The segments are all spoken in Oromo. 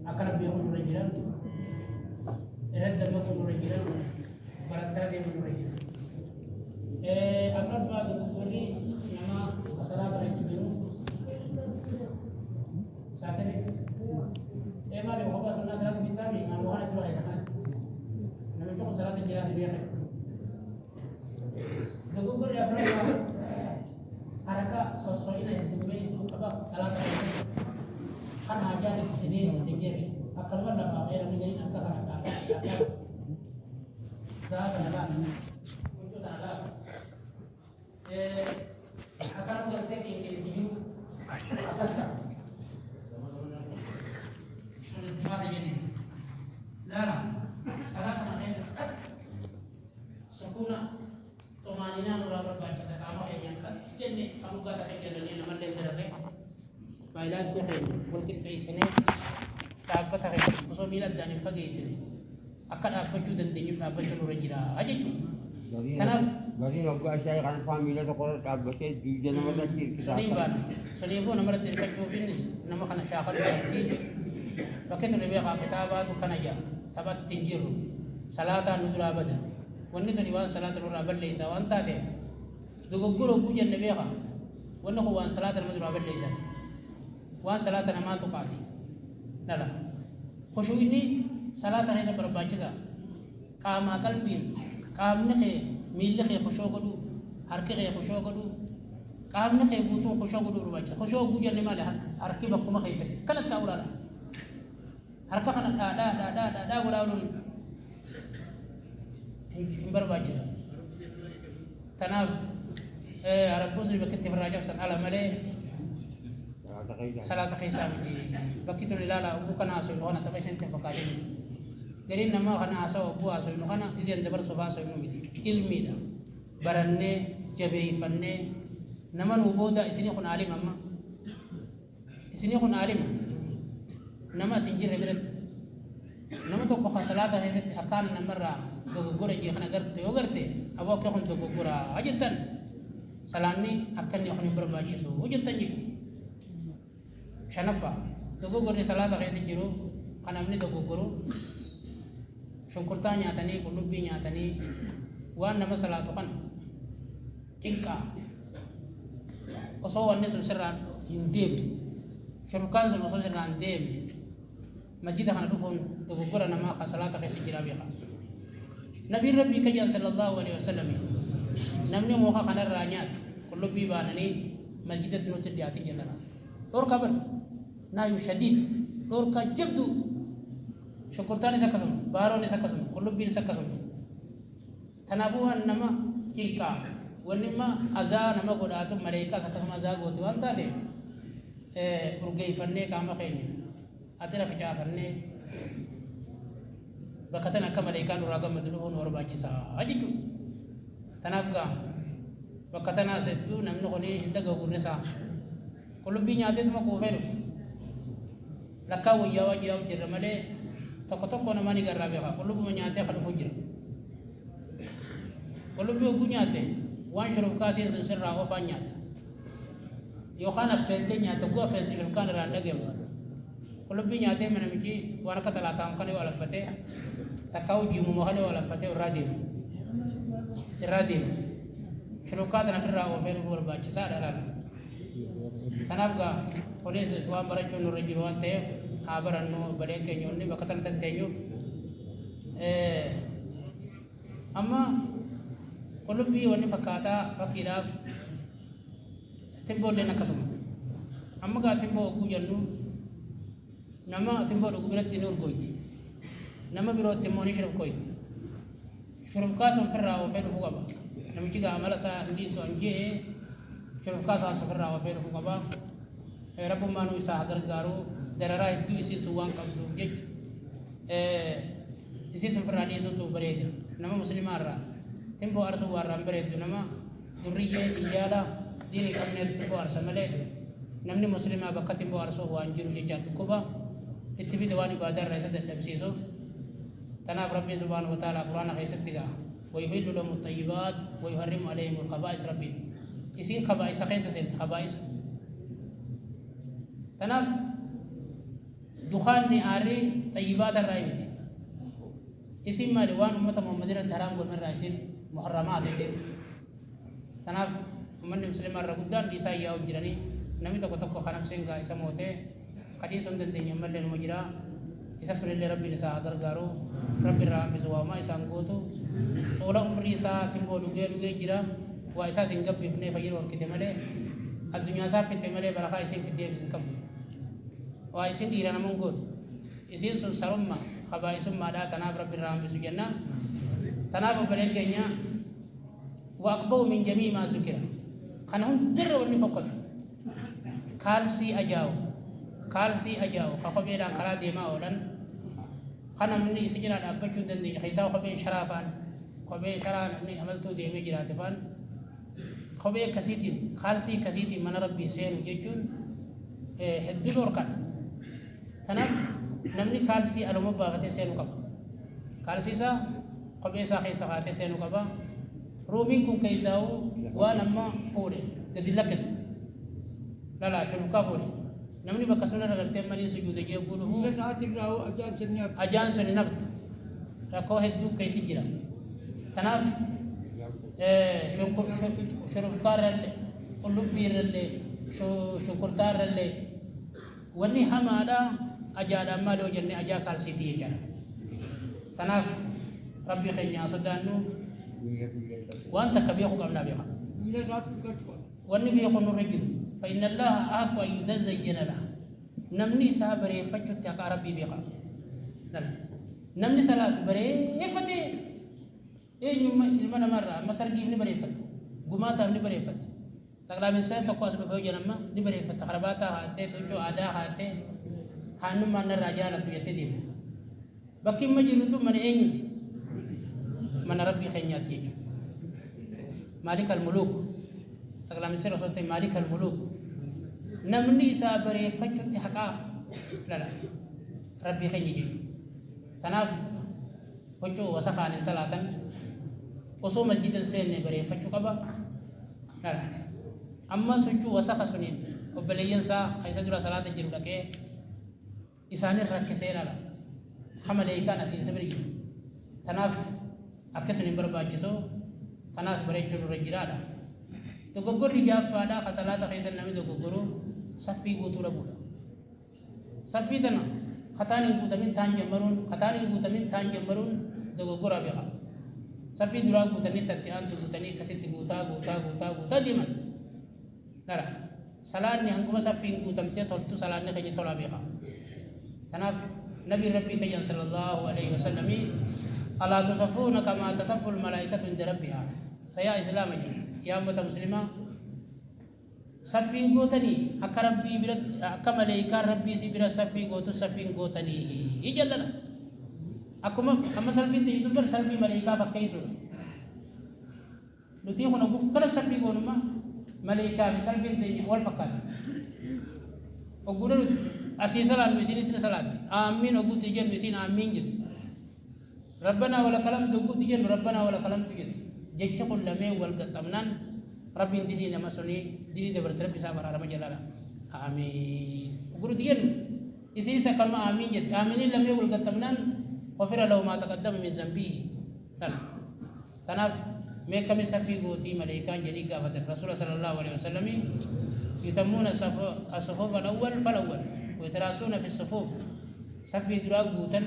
أكرم بيكون رجلا رد بيكون رجلا برتاد بيكون رجلا أقرب بعض الكفري نما صلاة رئيس بيرو ساتني ما له هو سنة صلاة بيتامي ما له هذا تروح يسكن نما تقول صلاة الجنازة بيرو الكفري أقرب حركة سوسوينا يدمي سوق أبا صلاة رئيس kan aja di sini sedikit akan mana pak ya menjadi nanti kan ada saya ada untuk ada akan berarti ini atas sudah dimana jadi lah salah kan ada sekat sempurna tomanina nuraba baca sekama yang kan jadi kamu kata kerja ini nama dengar بايلان سيخي ولكن بيسني تابتا خي وصو ميلاد داني فقيسني أكل أبجو دندنيو أبجو نرجلا أجيجو تناب bagi nggak saya kan family itu kalau abisnya di jalan mana sih kita Selibu nomor terdekat ini nama kana syakal berarti pakai tu lebih kah kitabah tu kana aja tabat tinggiru salatan nuzul abada wanita tu diwan salatan nuzul abada lisa wanta te dugugulu pujan lebih kah wanita kuwan salatan nuzul abada lisa wan salatan nama tu kati, nala. Khusyuk ini salatan hanya berbaca saja. Kam akal bin, kam ni ke milik ke khusyuk itu, harke ke khusyuk itu, kam ni ke butuh khusyuk itu berbaca. Khusyuk bukan lima dah, harke bakku mah kaya. Kalau tahu lah, harka kan ada ulun berbaca. Tanab, Arab pun sudah kita berajak san alam ale. Salah takisa miti bakitu nilala bukan aso no kana tabay sente fakali jadi nama kana aso bu aso no kana izin dabar so aso no miti ilmi da baranne jabe fanne nama nuboda isini kun alim amma isini kun alim nama sinjir rebret nama to ko salata heset akan namara gogora ji kana garte ogarte abo ko kun to gogora ajitan salani akan ni kun berbaji so ajitan jitu Shanafa, dogo ni salata kaya sejuru, kanam ni dogo guru, syukurta nyatani, kulubi nyatani, wan nama salatu kan, tingka, kosawan ni suseran indim, syurukan sama suseran indim, masjid akan dukun dogo guru nama kasalata kaya sejirabi kan. Nabi Rabbi kajian sallallahu alaihi wasallam, namni muka kanar ranyat, kulubi banani, masjid itu nutir di hati jalan. Lor kabar, nayu syadid, lor kajabdu, syukurtani sakasum, baroni sakasum, kulubin sakasum. Tanabuhan nama kilka, wanima azza nama godatu mereka sakasum azza gotu antade. Urgei fanne kama kene, atira ficha fanne. Bakatan akka mereka nuraga madluhun warbaci sa ajitu. Tanabga, bakatan asetu namnu koni daga gurnesa. Kulubi nyate tu maku veru, lakawu yawa jawa jira male, toko nama ni garrabe ka. Kulubi nyate kalau hujir, kulubi ogu nyate, wan syuruf kasih sensera apa nyate. Yohana fente nyate gua fente syurufkan randa game. Kulubi nyate mana miji wan kata latang kani wala pate, takau jimu mahal wala pate radim, syurufkan tanah rawa veru berbaca sadar. Tanabga polis wa maraju nurji wante abaranno badeke nyonni bakatan tantenyu amma kulubi wani fakata fakira timbo le nakasum amma ga timbo ku jannu nama timbo du birat tinur goyti nama biro timmo ni shirab koyti shirab kasum firra wa bedu hugaba nam ciga amala sa ndi so nje shirab kasa sufirra wa bedu hugaba Rabu manu isa gargaru darara itu isi suang kabdu jej isi sumperani itu tu bereda nama muslimara tempo arsu waram beredu nama duriye ijala dini kamne tempo arsa male namni muslima bakat tempo arsu wanjiru jejat kuba ittibi dawani badar raisa dan dabsiso tanah rabbi subhanahu wa taala qur'an kaisat tiga wa yuhillu lahum at-tayyibat wa yuharrimu alaihim al-khaba'is rabbi isin khaba'is kaisa sent khaba'is tanab دخان آري طيبات الرأيمت اسم ما دوان أمة محمد الحرام قل من رأسين محرمات يجير تناف من مسلم الرقودان ديسا ياو جراني نمي تكو تكو خنف سنگا إسا موته قديس سندن دين يمال للمجرى إسا سنين لربي نسا أغر غارو ربي الرحم بزواما إسا انقوتو طولا عمري إسا تنبو لغي جرا وإسا سنگب بفنه فجر وركت ملي الدنيا سافت ملي برخا إسين في الدين سنكبت وإسين ديرانا منقوت إسين سن سرما خبائسم مادا تناب رب الرحم بسجنا تناب بريجنا وأقبو من جميع ما ذكر خنهم در وني فقط كالسي أجاو خبيرا كلا ديما أولن خنم ني سجنا أبتشون دندي خيساو خبير شرافان خبير شران ني عملتو ديمي جراتفان خبير كسيتين خالسي كسيتين من ربي سين وججون هدلور كان تنام نمني كالسي ألوم باغتي سينو كبا كالسي سا خبير سا خيسا خاتي سينو كبا رومين كون كيساو ونما فوري قد لكس لا شرفكا فوري نمني بكسونا رغرتين مني سجود يقولوا بس راو أجان سني نفط ركو هدو كيسي جرا تناف شرفكا رلي قلوب بير رلي شكرتار رلي وني حمادا أجادا مالو جنة أجا كالسيتي جانا تناف ربي خينيا صدانو وأنت كبيرك قمنا بها وأني بيكون الرجل فإن الله أقوى يتزين له نمني سابري فتشت يا ربي بها نمني صلاة بري فتي إيه يوم المنا مرة مسر جيب نبري فت قماتا نبري فت تقلا من سنة تقوس بفوجنا ما نبري فت خرباتا هاتي تجو عدا هاتي هانو ما نرجالة يتدين بكي مجرد من أين من ربي خينيات يجو مالك الملوك تقلا من سنة صوتي مالك الملوك نمني سابري فتشت حقا لا ربي خيني تناف وجو وسخان صلاة وصوم جدا سين بري فتشو قبا لا أما سجو وسخ سنين وبليين سا حيث جرى صلاة جرو لك إساني ركسين لا حملي كان أسين سبري تناف أكسنين برباجسو تناس بري جرو رجرالا تقبر رجاف فادا خسالات خيث النمي تقبرو صفي قوتو ربولا صفي تنا خطاني قوتمين تان جمرون تقبر بها صفي درا قوتني تتيان تقوتني كسيت قوتا ديما نرى سلاني هنكما صفي قوتمتي تولتو سلاني خيجي تولا بها تناف نبي ربي كجان صلى الله عليه وسلم ألا تصفون كما تصف الملائكة عند ربها سيا إسلامي يا أمة مسلمة صفين قوتني أكا ربي برد أكا ملائكة ربي سبرا صفين قوتو صفين قوتني يجلنا أكما أما صفين تي يتبر صفين ملائكة فكيسو نتيه نقول كلا صفين قوتما ملائكة بصفين تي والفقات أقول أسي صلاة مسين سن صلاة آمين أقول تجن مسين آمين جد ربنا ولا كلام تقول تجن ربنا ولا كلام تجن جيش كل لمه والقطمنان ربي ديني نمسوني ديني دبر تربي سافر على مجلالا آمين أقول تجن إسي سكلمة آمين جد آمين لمه والقطمنان غفر له ما تقدم من ذنبه تناف ما كم سفي قوتي ملائكة جدي قافة الرسول صلى الله عليه وسلم يتمون الصفوف الأول فالأول ويتراسون في الصفوف صفي دراج بوتن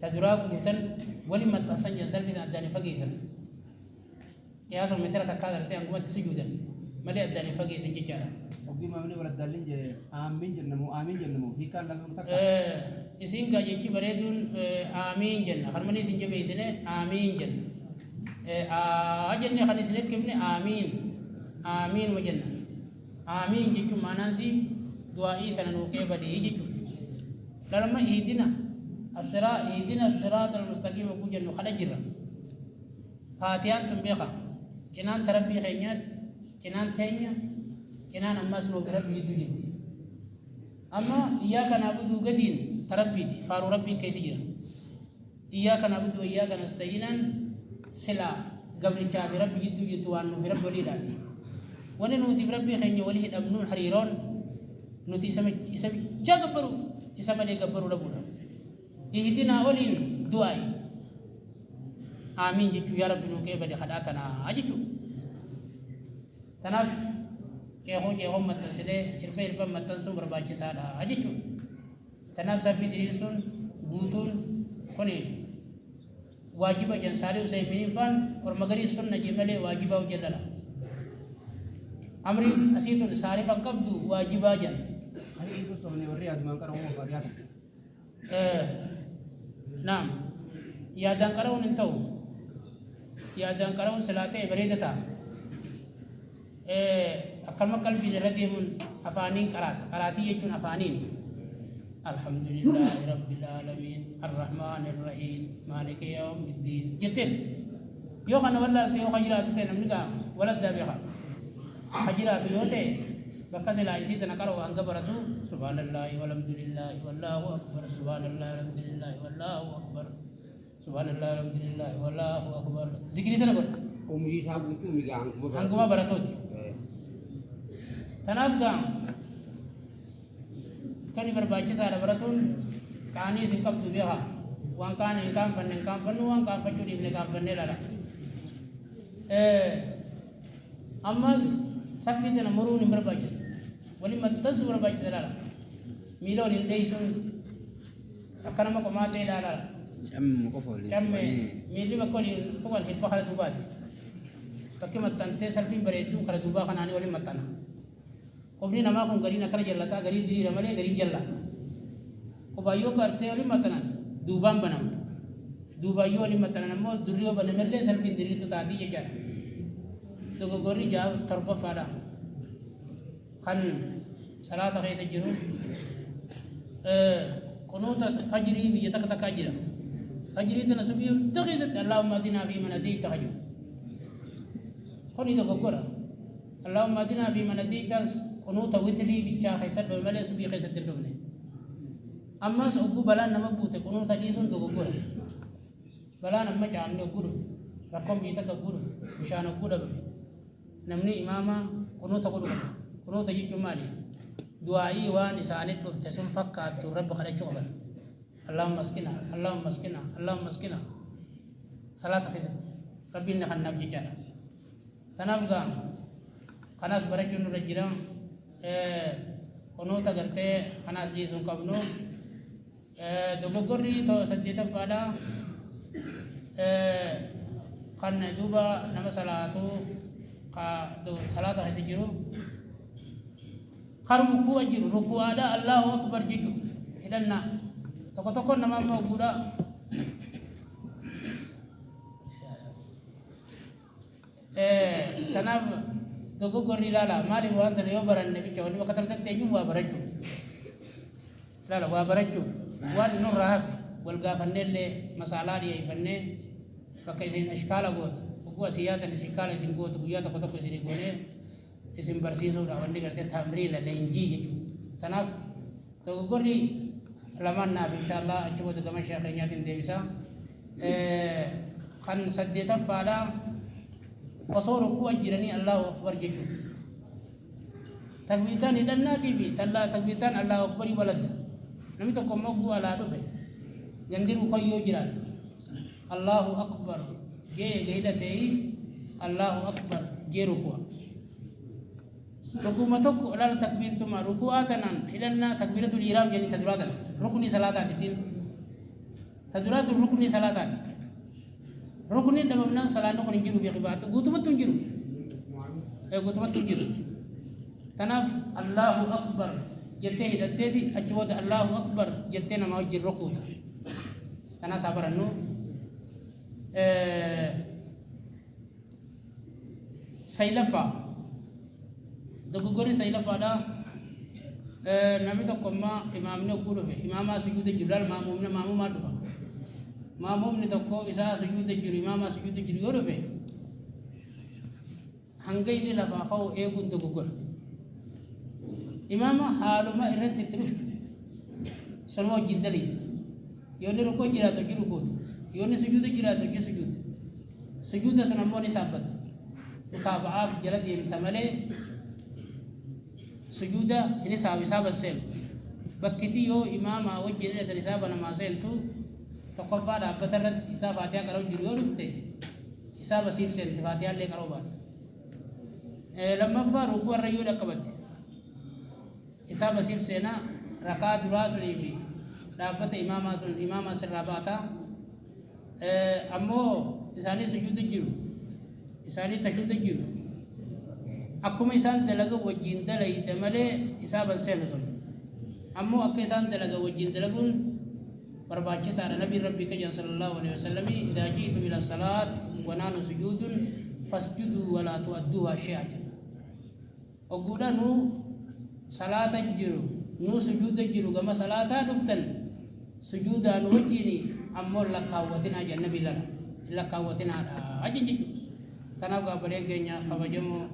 تدراج بوتن ولما تصنع سلفي أداني فقيسا يا أصلا متى تكاثر تيان قمت سجودا ملي أداني فقيسا جيجالا وقيم من ولا دالين جه آمين جنمو هي كان لما تكا إسين كاجي بريدون آمين جن خرمني سنجي بيسنة آمين جن أجنني خلي سنة كمني آمين وجن آمين جيتو ماناسي دعائي تنانوكي بدي جيتو لما إيدنا الصراط المستقيم وكوجن خلجرا فاتيان تنبيخا كنان تربي خينيات كنان تينيا كنان أماس نوغرب يدو جلد أما إياك نعبد قدين تربيتي فارو ربي كيسي جرا إياك نعبد وإياك نستعينا سلا قبل كافي ربي يدو جلد وانو في رب وليلاتي ونن نوتي بربي خيني وليه الأمنون حريرون نوتي إسمي جاقبرو isa malee gabbaruu dhabuudha ihdinaa waliin du'aayi aamiin jechuu yaa rabbi nuu qe'ee bade kadhaatanaa jechuu tanaaf ceekoo maxxansilee hirba maxxansuun barbaachisaadha jechuu tanaaf saffii diriirsuun guutuun kuni waajiba jan saalii usayminiin faan orma garii sunna jee malee waajibaa hojjedhala amri asiitun saarifan qabdu waajibaa jan Hari itu soalnya warri aduman karo mau bagiatan. naam yaadaan qara'uun hin ta'u yaadaan qara'uun salaatee bareedata akkama qalbiin irra deemuun afaaniin qaraatii jechuun afaaniin alhamdulillahi rabbil aalamiin arrahmaanir rahiim maaliki yawmiddiin jetteen yoo kana wallaalte yoo jiraatu ta'e namni gaa waladdaa beeka jiraatu yoo ta'e bakka silaa isii tana qara'u hanga baratu subhaanallahi walhamdulillahi wallaahu akbar subhaanallahi walhamdulillahi wallaahu akbar subhaanallahi walhamdulillahi wallaahu akbar zikrii tana godha Umri isaa guutuu migaa hanguma baratooti tanaaf gaa kan barbaachisaadha baratuun kaanii isin qabdu beeka waan kaan hin kaanfannu waan kaanfachuu dhiifne kaanfannee laala ammas saffii tana muruun hin barbaachisu waliin maxxansuu barbaachisa laala miila waliin dheeysuun akka nama qomaa ta'e laala camme miilli bakka waliin tuqan hirba kara duubaati bakki maxxantee salphiin bareedduu kara duubaa kanaanii waliin maxxana qubni namaa kun gariin akkana jallataa garii diriira malee gariin jalla qubaayyoo gartee waliin maxxanan duubaan banama duubaayyoo waliin maxxanan ammoo durriyoo banamellee salphiin diriirtu taatii jechaadha dogoggorri jaa torbaffaadha kan salaata keessa jiru qunuuta fajrii biyya takka takkaa jira fajrii tana subii hunda keessatti allaahumma atinaa fi man hadiita jiru kuni dogoggora allaahumma atinaa fi man hadiitas qunuuta witrii bichaa keessatti dhufe malee subii keessatti hin dhufne ammas ogguu balaan nama buute qunuuta dhiisuun dogoggora balaan amma caamne ogguu dhufe rakkoon biyya takka ogguu dhufe bishaan ogguu dhabe namni imaama qunuuta godhu qaba qunuuta jechuun maali du'aa'ii waan isaaniif dhufte sun fakkaattu rabbi kadhachuu qaban allahumma askina allahumma askina allahumma askina salaata keessatti rabbiin na kannaaf jechaadha tanaaf gaa kanaas barachuun nurra jira qunuuta gartee kanaas dhiisuu qabnu dogoggorri saddeetaffaadha kan duuba nama salaatu salaata keessa jiru kan rukuu jiru rukuu'aadha allahu akbar jechu hidhanna tokko nama amma oguudha tanaaf dogoggorri ilaala maaliif waan tana yoo baranne bicha wanni bakka tartatti eenyuun waa barachuu ilaala waa barachuu waan nurraa hafe wal gaafanneellee masaalaa dhiyeeffannee bakka isin ashkaala gootu gua siyaatan isin kaala isin gootu guyyaa tokko isin goonee isin barsiisuudha wanni gartee tamriina leenjii jechuudha tanaaf dogoggorri lamaan naaf inshaallah achi booda gama sheekeenyaatiin deebisa kan saddeetaffaadha osoo rukuu jiranii allahu akbar jechuudha takbiitaan hidhannaatii fi takbiitaan allahu akbarii waladda namni tokko immoo guu alaa dhufe gandiruu koyyoo jiraata allahu akbar jee hidhatee allahu akbar jee rukua rukuma tokko ilaala takbiirtuma ruku'aa tanaan hidhannaa takbiiratul ihraam jedhanii taduraatan rukni salaataati siin taduraatu rukni salaataati rukni dhabamnaan salaanni kun hin jiru beekibaatu guutumatti hin jiru guutumatti hin jiru tanaaf allahu akbar jettee hidhatteeti achi booda allahu akbar jettee namaa wajjin rukuuta tanaas haa barannu saylaffaa dogoggorri saylafaadha namni tokko ammaa imaamni ogguu dhufe imaamaa sujuuda jiru laal maamumaa dhufa maamumni tokko isaa sujuuda jiru imaamaa sujuuda jiru yoo dhufe hanga inni lafaa ka'u eeguun dogoggora imaama haaluma irratti itti dhufte sunuma wajjin daliiti yoo inni rukuu jiraatu hojii rukuutu yoo inni sujuuda jiraatu hojii sujuuta sujuuda sun ammoo ni saabbatta mutaaba'aaf jala deemta malee sujuuda ini saabisa basseelu bakkiti yoo imaama wajjin hidhatan isaa banamaa seentu tokkoffaa dhaabbata irratti isaa faatiyaa qara'u jiru yoo dhufte isaa basiif seente faatiyaa illee qara'u baata. Lammaffaa rukuu irra yoo dhaqqabatte isaa basiif seenaa rakaa duraa sunii fi dhaabbata imaamaa sirraa baata. Ammoo isaanii sujuuda jiru isaanii tashuuda jiru akkuma isaan dalaga wajjin dalayte malee isaa ban seenu sun ammoo akka isaan dalaga wajjin dalaguun barbaachisaadha. Nabiin rabbii kajan sallallahu alaihi wasallam idaa jiitum ila salaat wa naanu sujuudun fasjuduu walaa tu'adduuhaa shay'an. Ogguudha nuu salaata jiru nuu sujuuda jiru gama salaataa dhuftan sujuudaa nu wajjini ammoo lakkaawwatinaa jannabii lala lakkaawwatinaadha ajin jechuudha. Kanaaf gaabbaleen keenya kabajamoo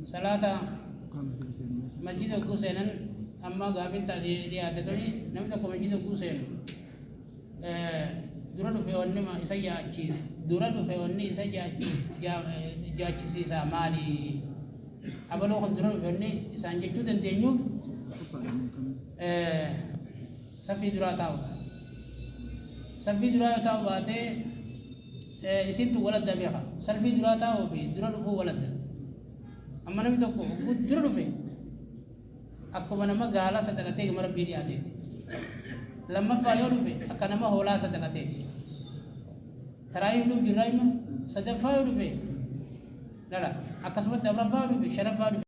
salata masjida ugguu seenan amma gaafin taasii dhiyaate tuni namni tokko masjida ugguu seenu dura dhufe wanni isa jaachisiisa maali abaloo kan dura dhufe wanni isaan jechuu dandeenyuuf saffii duraa taa'udha. Saffii duraa yoo taa'u baatee isintu waladda beeka saffii duraa taa'uu fi dura dhufuu waladda. Amma namni tokko dura dhufe akkuma nama gaalaa sadaqatee gama rabbii dhiyaateeti. Lammaffaa yoo dhufe akka nama hoolaa sadaqateeti. Taraayif dhuuf jirraa immoo sadaffaa yoo dhufe lala akkasumatti afuraffaa yoo dhufe shanaffaa dhufe.